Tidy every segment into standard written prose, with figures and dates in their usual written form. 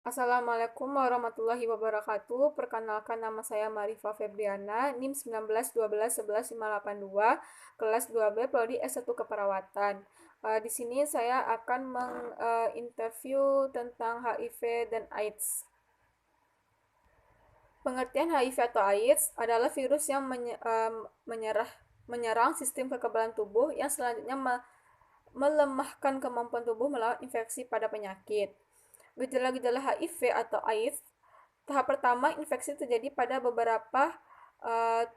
Assalamualaikum warahmatullahi wabarakatuh. Perkenalkan, nama saya Marifa Febriana, NIM 1912111582, kelas 2B Prodi S1 Keperawatan. Di sini saya akan menginterview tentang HIV dan AIDS. Pengertian HIV atau AIDS adalah virus yang menyerang sistem kekebalan tubuh yang selanjutnya melemahkan kemampuan tubuh melawan infeksi pada penyakit. Gejala-gejala HIV atau AIDS. Tahap pertama, infeksi terjadi pada beberapa 5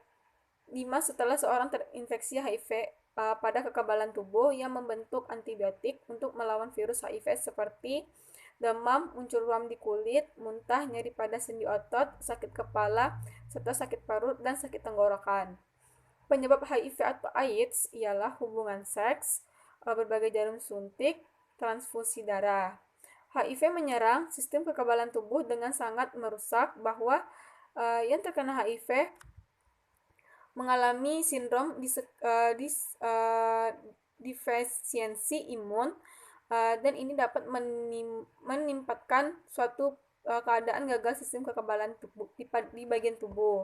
setelah seorang terinfeksi HIV pada kekebalan tubuh yang membentuk antibiotik untuk melawan virus HIV seperti demam, muncul ruam di kulit, muntah, nyeri pada sendi otot, sakit kepala, serta sakit perut dan sakit tenggorokan. Penyebab HIV atau AIDS ialah hubungan seks, berbagai jarum suntik, transfusi darah. HIV menyerang sistem kekebalan tubuh dengan sangat merusak bahwa yang terkena HIV mengalami sindrom defisiensi imun, dan ini dapat menimbulkan suatu keadaan gagal sistem kekebalan tubuh di bagian tubuh.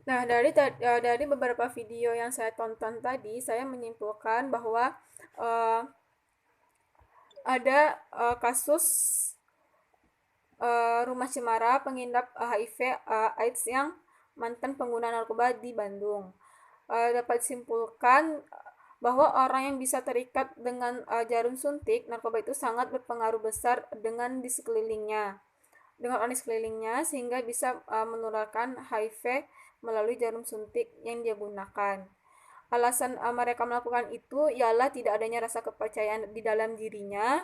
Nah, dari beberapa video yang saya tonton tadi, saya menyimpulkan bahwa uh, ada kasus Rumah Cemara pengidap HIV AIDS yang mantan pengguna narkoba di Bandung. Dapat disimpulkan bahwa orang yang bisa terikat dengan jarum suntik narkoba itu sangat berpengaruh besar dengan orang di sekelilingnya, sehingga bisa menularkan HIV melalui jarum suntik yang dia gunakan. Alasan mereka melakukan itu ialah tidak adanya rasa kepercayaan di dalam dirinya,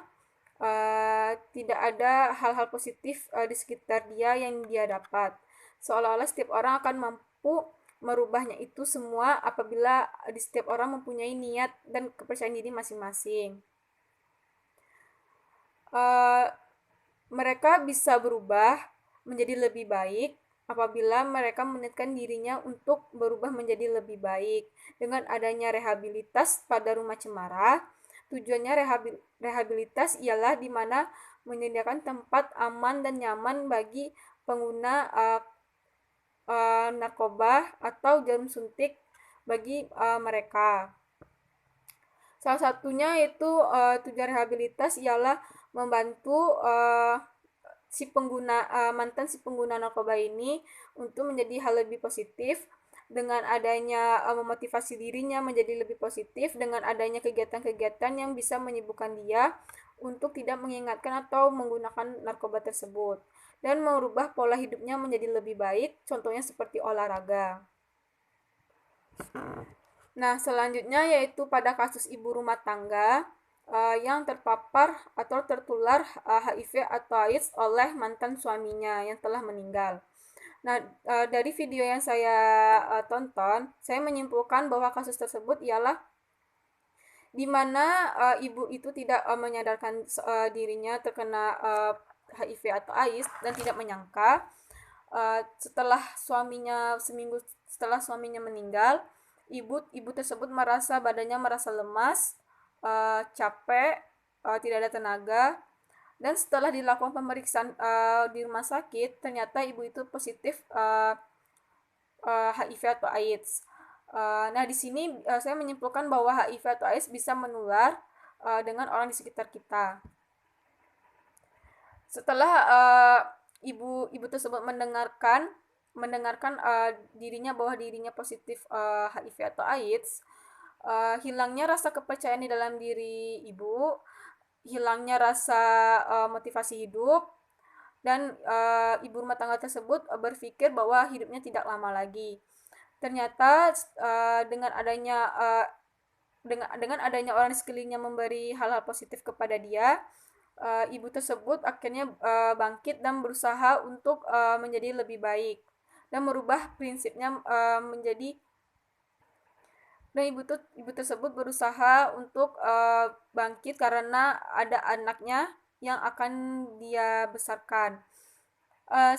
tidak ada hal-hal positif di sekitar dia yang dia dapat. Seolah-olah setiap orang akan mampu merubahnya itu semua apabila di setiap orang mempunyai niat dan kepercayaan diri masing-masing. Uh, Mereka bisa berubah menjadi lebih baik apabila mereka menitkan dirinya untuk berubah menjadi lebih baik. Dengan adanya rehabilitas pada Rumah Cemara, tujuannya rehabilitas ialah di mana menyediakan tempat aman dan nyaman bagi pengguna narkoba atau jarum suntik bagi mereka. Salah satunya itu tujuan rehabilitas ialah membantu mantan si pengguna narkoba ini untuk menjadi hal lebih positif, dengan adanya memotivasi dirinya menjadi lebih positif dengan adanya kegiatan-kegiatan yang bisa menyibukkan dia untuk tidak mengingatkan atau menggunakan narkoba tersebut, dan merubah pola hidupnya menjadi lebih baik, contohnya seperti olahraga. Nah, selanjutnya yaitu pada kasus ibu rumah tangga yang terpapar atau tertular HIV atau AIDS oleh mantan suaminya yang telah meninggal. Nah, dari video yang saya tonton, saya menyimpulkan bahwa kasus tersebut ialah di mana ibu itu tidak menyadarkan dirinya terkena HIV atau AIDS dan tidak menyangka. Setelah seminggu setelah suaminya meninggal, ibu tersebut badannya merasa lemas, capek, tidak ada tenaga, dan setelah dilakukan pemeriksaan di rumah sakit, ternyata ibu itu positif HIV atau AIDS. Nah, di sini saya menyimpulkan bahwa HIV atau AIDS bisa menular dengan orang di sekitar kita. Setelah ibu tersebut mendengarkan dirinya bahwa dirinya positif HIV atau AIDS, hilangnya rasa kepercayaan di dalam diri ibu, hilangnya rasa motivasi hidup, dan ibu rumah tangga tersebut berpikir bahwa hidupnya tidak lama lagi. Ternyata dengan adanya orang di sekelilingnya memberi hal-hal positif kepada dia, ibu tersebut akhirnya bangkit dan berusaha untuk menjadi lebih baik dan merubah prinsipnya menjadi. Dan ibu tersebut berusaha untuk bangkit karena ada anaknya yang akan dia besarkan.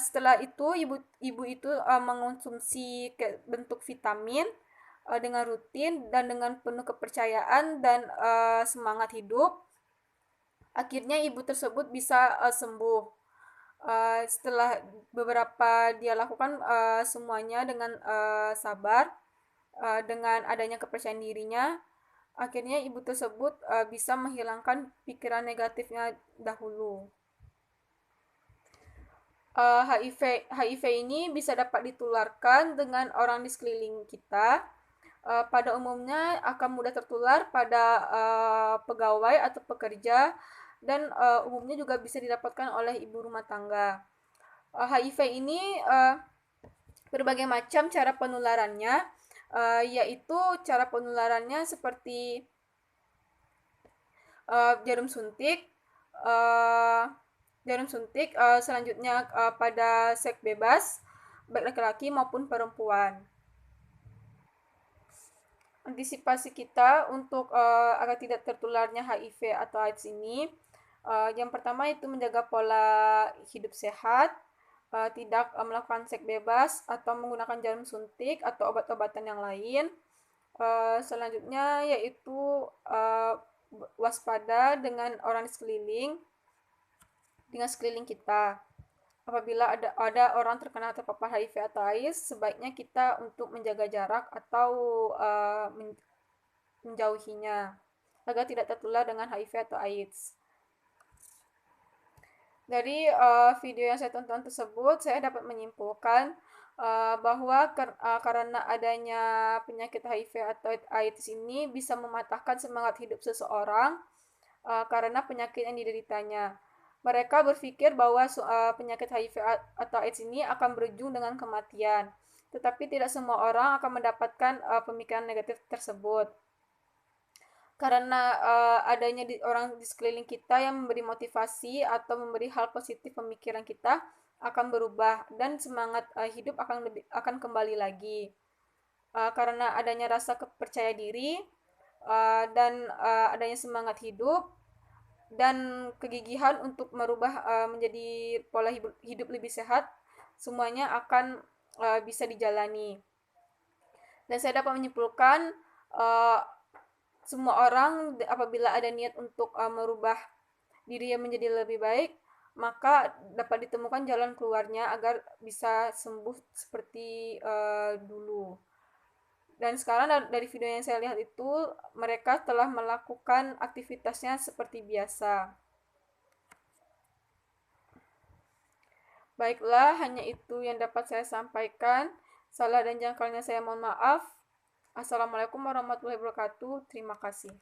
Setelah itu ibu itu mengonsumsi bentuk vitamin dengan rutin dan dengan penuh kepercayaan dan semangat hidup. Akhirnya ibu tersebut bisa sembuh. Setelah beberapa dia lakukan semuanya dengan sabar, dengan adanya kepercayaan dirinya, akhirnya ibu tersebut bisa menghilangkan pikiran negatifnya dahulu. HIV ini bisa dapat ditularkan dengan orang di sekeliling kita. Pada umumnya akan mudah tertular pada pegawai atau pekerja, dan umumnya juga bisa didapatkan oleh ibu rumah tangga. HIV ini berbagai macam cara penularannya, yaitu cara penularannya seperti jarum suntik, uh, selanjutnya pada seks bebas, baik laki-laki maupun perempuan. Antisipasi kita untuk agar tidak tertularnya HIV atau AIDS ini, yang pertama itu menjaga pola hidup sehat, tidak melakukan seks bebas atau menggunakan jarum suntik atau obat-obatan yang lain. Selanjutnya yaitu waspada dengan orang di sekeliling kita. Apabila ada orang terkena terpapar HIV atau AIDS, sebaiknya kita untuk menjaga jarak atau menjauhinya agar tidak tertular dengan HIV atau AIDS. Dari video yang saya tonton tersebut, saya dapat menyimpulkan bahwa karena adanya penyakit HIV atau AIDS ini bisa mematahkan semangat hidup seseorang karena penyakit yang dideritanya. Mereka berpikir bahwa penyakit HIV atau AIDS ini akan berujung dengan kematian, tetapi tidak semua orang akan mendapatkan pemikiran negatif tersebut. Karena adanya orang di sekeliling kita yang memberi motivasi atau memberi hal positif, pemikiran kita akan berubah dan semangat hidup akan kembali lagi. Karena adanya rasa percaya diri dan adanya semangat hidup dan kegigihan untuk merubah menjadi pola hidup lebih sehat, semuanya akan bisa dijalani. Dan saya dapat menyimpulkan uh, semua orang apabila ada niat untuk merubah diri yang menjadi lebih baik, maka dapat ditemukan jalan keluarnya agar bisa sembuh seperti dulu. Dan sekarang dari video yang saya lihat itu, mereka telah melakukan aktivitasnya seperti biasa. Baiklah, hanya itu yang dapat saya sampaikan. Salah dan jangkalnya saya mohon maaf. Assalamualaikum warahmatullahi wabarakatuh. Terima kasih.